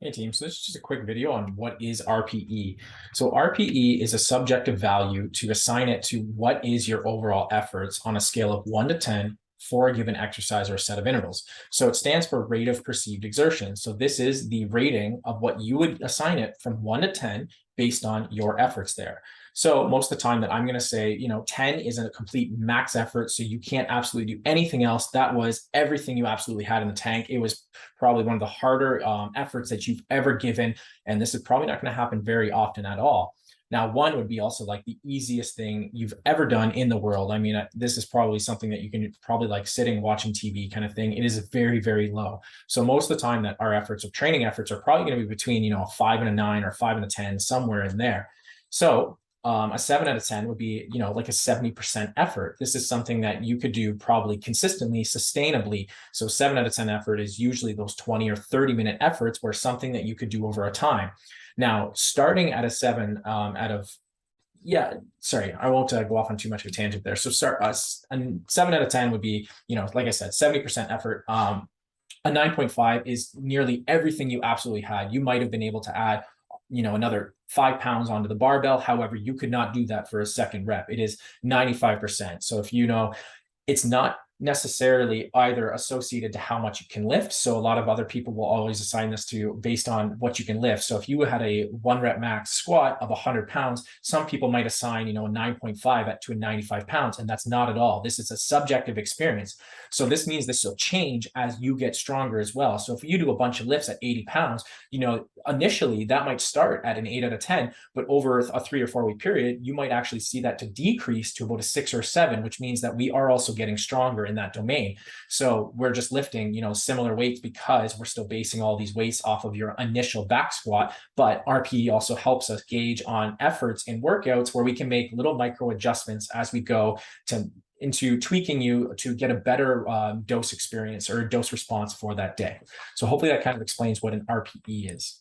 Hey team, so this is just a quick video on what is RPE. So RPE is a subjective value to assign it to what is your overall efforts on a scale of 1 to 10 for a given exercise or a set of intervals. So it stands for rate of perceived exertion. So this is the rating of what you would assign it from 1 to 10 based on your efforts there. So most of the time that I'm going to say, 10 is a complete max effort. So you can't absolutely do anything else. That was everything you absolutely had in the tank. It was probably one of the harder efforts that you've ever given. And this is probably not going to happen very often at all. Now, one would be also like the easiest thing you've ever done in the world. I mean, this is probably something that you can probably like sitting watching TV kind of thing. It is very, very low. So most of the time that our efforts of training efforts are probably going to be between, a 5 and a 9 or 5 and a 10, somewhere in there. So a 7 out of 10 would be, like a 70% effort. This is something that you could do probably consistently, sustainably. So 7 out of 10 effort is usually those 20 or 30-minute efforts where something that you could do over a time. Now, starting at a 7 sorry, I won't go off on too much of a tangent there. So start us, and 7 out of 10 would be, like I said, 70% effort. A 9.5 is nearly everything you absolutely had. You might have been able to add another 5 pounds onto the barbell. However, you could not do that for a second rep. It is 95%. So if it's not necessarily either associated to how much you can lift. So a lot of other people will always assign this to based on what you can lift. So if you had a 1 rep max squat of 100 pounds, some people might assign, a 9.5 to a 95 pounds. And that's not at all. This is a subjective experience. So this means this will change as you get stronger as well. So if you do a bunch of lifts at 80 pounds, initially that might start at an 8 out of 10, but over a 3 or 4 week period, you might actually see that to decrease to about a 6 or 7, which means that we are also getting stronger in that domain. So we're just lifting, similar weights because we're still basing all these weights off of your initial back squat. But RPE also helps us gauge on efforts in workouts where we can make little micro adjustments as we go into tweaking you to get a better dose experience or dose response for that day. So hopefully that kind of explains what an RPE is.